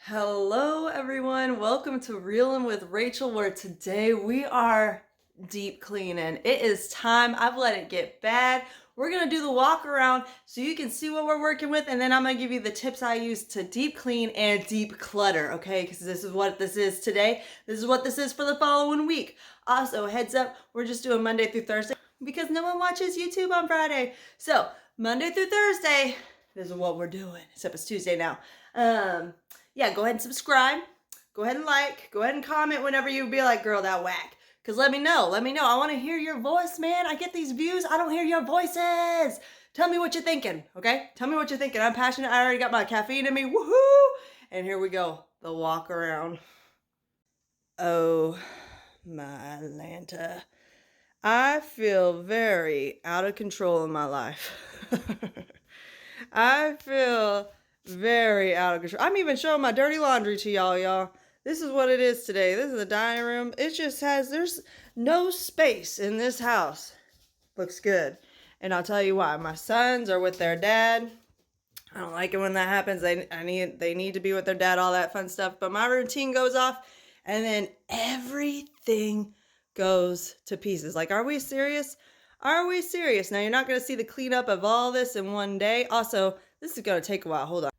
Hello, everyone. Welcome to Reelin' with Rachel, where today we are deep cleaning. It is time. I've let it get bad. We're going to do the walk around so you can see what we're working with, and then I'm going to give you the tips I use to deep clean and deep clutter, okay? Because this is what this is today. This is what this is for the following week. Also, heads up, we're just doing Monday through Thursday because no one watches YouTube on Friday. So, Monday through Thursday, this is what we're doing, except it's Tuesday now. Yeah, go ahead and subscribe. Go ahead and like. Go ahead and comment whenever you be like, girl, that whack. Because let me know. Let me know. I want to hear your voice, man. I get these views. I don't hear your voices. Tell me what you're thinking, okay? Tell me what you're thinking. I'm passionate. I already got my caffeine in me. Woohoo! And here we go. The walk around. Oh, my Lanta. I feel very out of control in my life. I feel very out of control. I'm even showing my dirty laundry to y'all. This is what it is today. This is the dining room. It just has, there's no space in this house. Looks good. And I'll tell you why. My sons are with their dad. I don't like it when that happens. They need to be with their dad, all that fun stuff. But my routine goes off, and then everything goes to pieces. Like, are we serious? Are we serious? Now, you're not going to see the cleanup of all this in one day. Also, this is going to take a while. Hold on.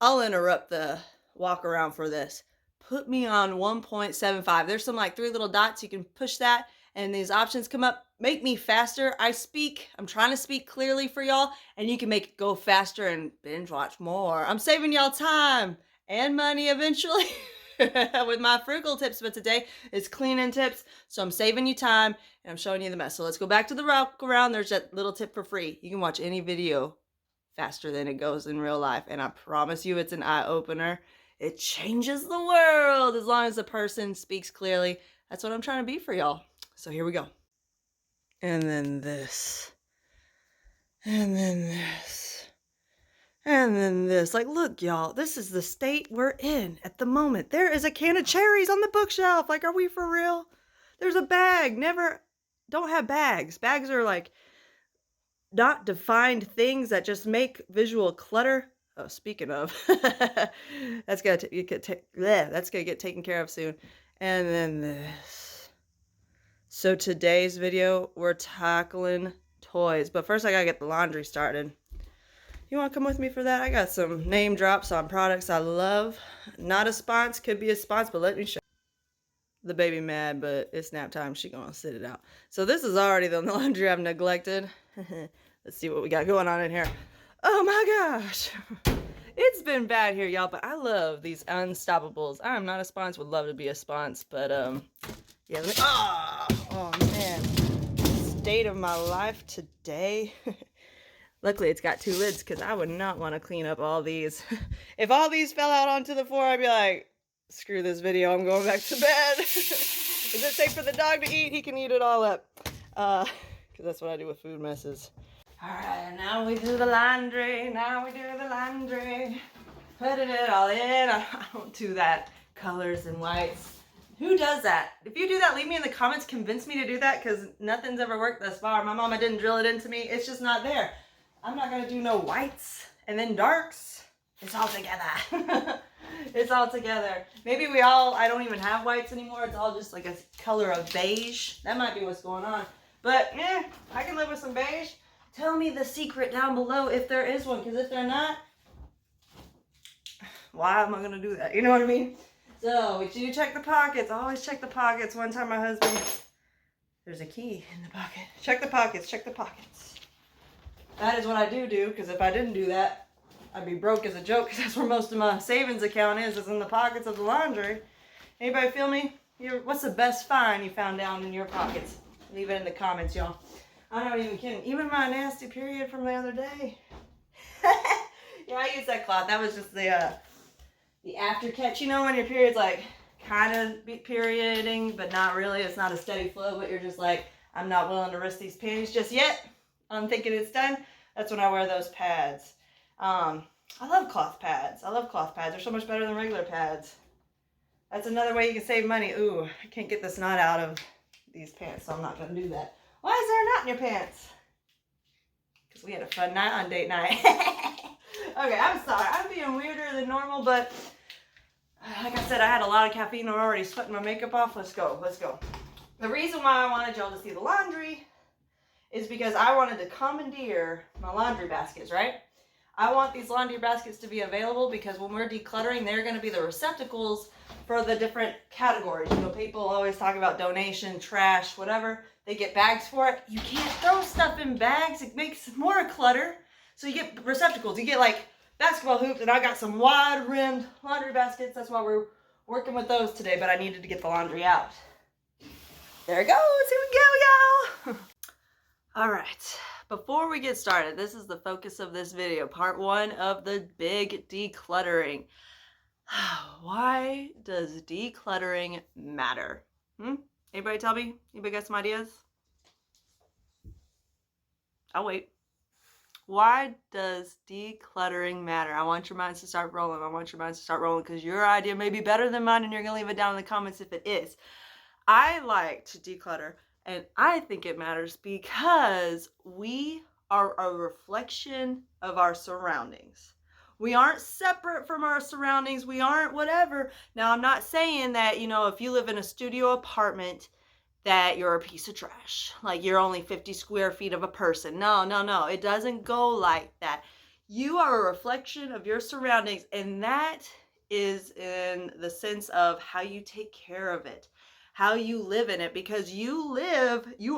I'll interrupt the walk around for this. Put me on 1.75. There's some like 3 little dots. You can push that and these options come up. Make me faster. I'm trying to speak clearly for y'all, and you can make it go faster and binge watch more. I'm saving y'all time and money eventually with my frugal tips, but today is cleaning tips. So I'm saving you time and I'm showing you the mess. So let's go back to the walk around. There's that little tip for free. You can watch any video faster than it goes in real life, and I promise you it's an eye-opener. It changes the world as long as the person speaks clearly. That's what I'm trying to be for y'all. So here we go. And then this. And then this. And then this. Like, look, y'all, this is the state we're in at the moment. There is a can of cherries on the bookshelf. Like, are we for real? There's a bag. Don't have bags. Bags are like not defined things that just make visual clutter. Oh, speaking of, that's gonna get taken care of soon. And then this. So today's video, we're tackling toys, but first I gotta get the laundry started. You want to come with me for that? I got some name drops on products I love. Not a sponsor, could be a sponsor, but let me show. The baby mad, but it's nap time. She gonna sit it out. So this is already the laundry I've neglected. Let's see what we got going on in here. Oh my gosh. It's been bad here, y'all, but I love these Unstoppables. I am not a sponsor, would love to be a sponsor, but yeah. Oh man. State of my life today. Luckily, it's got 2 lids because I would not want to clean up all these. If all these fell out onto the floor, I'd be like, screw this video, I'm going back to bed. Is it safe for the dog to eat? He can eat it all up. Because that's what I do with food messes. Alright, now we do the laundry. Putting it all in. I don't do that. Colors and whites. Who does that? If you do that, leave me in the comments. Convince me to do that because nothing's ever worked thus far. My mama didn't drill it into me. It's just not there. I'm not going to do no whites and then darks. It's all together. It's all together. Maybe I don't even have whites anymore. It's all just like a color of beige. That might be what's going on. But, I can live with some beige. Tell me the secret down below if there is one. Because if they're not, why am I going to do that? You know what I mean? So, we do check the pockets. Always check the pockets. One time my husband, there's a key in the pocket. Check the pockets. Check the pockets. That is what I do, because if I didn't do that, I'd be broke as a joke, because that's where most of my savings account is in the pockets of the laundry. Anybody feel me? What's the best find you found down in your pockets? Leave it in the comments, y'all. I'm not even kidding. Even my nasty period from the other day. Yeah, I used that cloth. That was just the after catch. You know when your period's like kind of perioding, but not really. It's not a steady flow, but you're just like, I'm not willing to risk these panties just yet. I'm thinking it's done. That's when I wear those pads. I love cloth pads. They're so much better than regular pads. That's another way you can save money. Ooh, I can't get this knot out of these pants, so I'm not going to do that. Why is there a knot in your pants? Because we had a fun night on date night. Okay, I'm sorry. I'm being weirder than normal, but Like I said, I had a lot of caffeine. I'm already sweating my makeup off. Let's go. Let's go. The reason why I wanted y'all to see the laundry is because I wanted to commandeer my laundry baskets, right? I want these laundry baskets to be available because when we're decluttering, they're going to be the receptacles for the different categories. You know, people always talk about donation, trash, whatever. They get bags for it. You can't throw stuff in bags. It makes more clutter. So you get receptacles. You get like basketball hoops, and I got some wide-rimmed laundry baskets. That's why we're working with those today, but I needed to get the laundry out. There it goes. Here we go, y'all. All right. Before we get started, this is the focus of this video, part 1 of the big decluttering. Why does decluttering matter? Anybody tell me? Anybody got some ideas? I'll wait. Why does decluttering matter? I want your minds to start rolling. I want your minds to start rolling because your idea may be better than mine, and you're going to leave it down in the comments if it is. I like to declutter, and I think it matters because we are a reflection of our surroundings. We aren't separate from our surroundings. We aren't whatever. Now, I'm not saying that, you know, if you live in a studio apartment, that you're a piece of trash. Like you're only 50 square feet of a person. No, no, no. It doesn't go like that. You are a reflection of your surroundings, and that is in the sense of how you take care of it, how you live in it, because you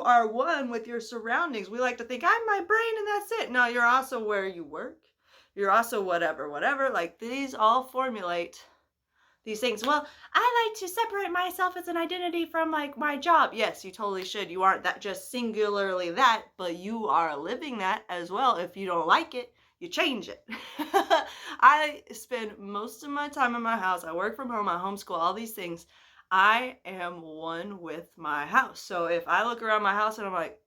are one with your surroundings. We like to think I'm my brain and that's it. No, you're also where you work. You're also whatever. Like these all formulate these things. Well, I like to separate myself as an identity from like my job. Yes, you totally should. You aren't that just singularly that, but you are living that as well. If you don't like it, you change it. I spend most of my time in my house. I work from home, I homeschool, all these things. I am one with my house. So if I look around my house and I'm like,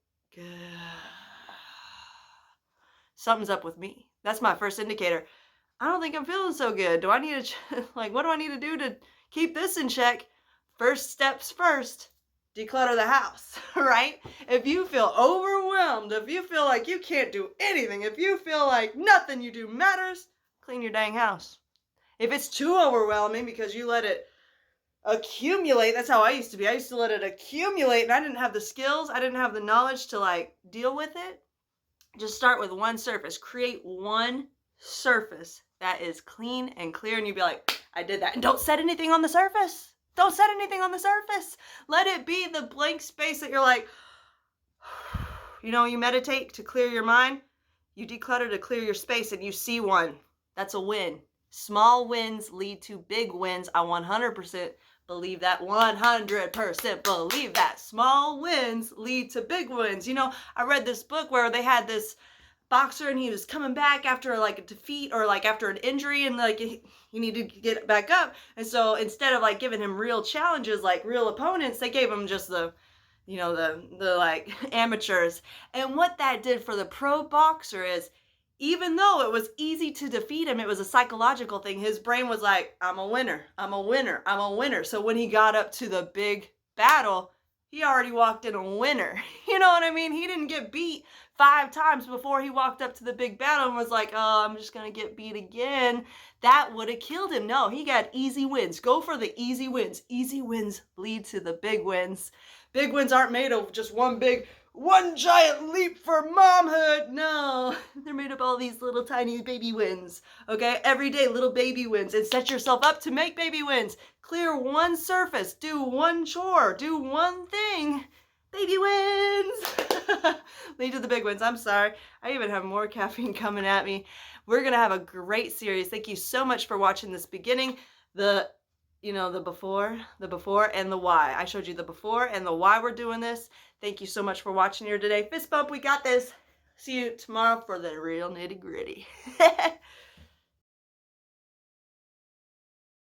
something's up with me. That's my first indicator. I don't think I'm feeling so good. Do I need to, like, what do I need to do to keep this in check? First steps first, declutter the house, right? If you feel overwhelmed, if you feel like you can't do anything, if you feel like nothing you do matters, clean your dang house. If it's too overwhelming because you let it accumulate, that's how I used to be. I used to let it accumulate and I didn't have the skills, I didn't have the knowledge to like deal with it. Just start with one surface. Create one surface that is clean and clear, and you'd be like, I did that. And don't set anything on the surface. Don't set anything on the surface. Let it be the blank space that you're like, you know, you meditate to clear your mind. You declutter to clear your space, and you see one. That's a win. Small wins lead to big wins. I 100% believe that. 100% believe that. Small wins lead to big wins. You know, I read this book where they had this boxer and he was coming back after like a defeat or like after an injury, and like he needed to get back up. And so instead of like giving him real challenges, like real opponents, they gave him just the, you know, the like amateurs. And what that did for the pro boxer is, even though it was easy to defeat him, it was a psychological thing. His brain was like, I'm a winner, I'm a winner, I'm a winner. So when he got up to the big battle, he already walked in a winner. You know what I mean? He didn't get beat 5 times before he walked up to the big battle and was like, oh, I'm just going to get beat again. That would have killed him. No, he got easy wins. Go for the easy wins. Easy wins lead to the big wins. Big wins aren't made of just one giant leap for momhood. No, they're made of all these little tiny baby wins. Okay, every day little baby wins, and set yourself up to make baby wins. Clear one surface, do one chore, do one thing. Baby wins. Lead to the big wins. I'm sorry. I even have more caffeine coming at me. We're going to have a great series. Thank you so much for watching this beginning. The before and the why. I showed you the before and the why we're doing this. Thank you so much for watching here today. Fist bump, we got this. See you tomorrow for the real nitty gritty.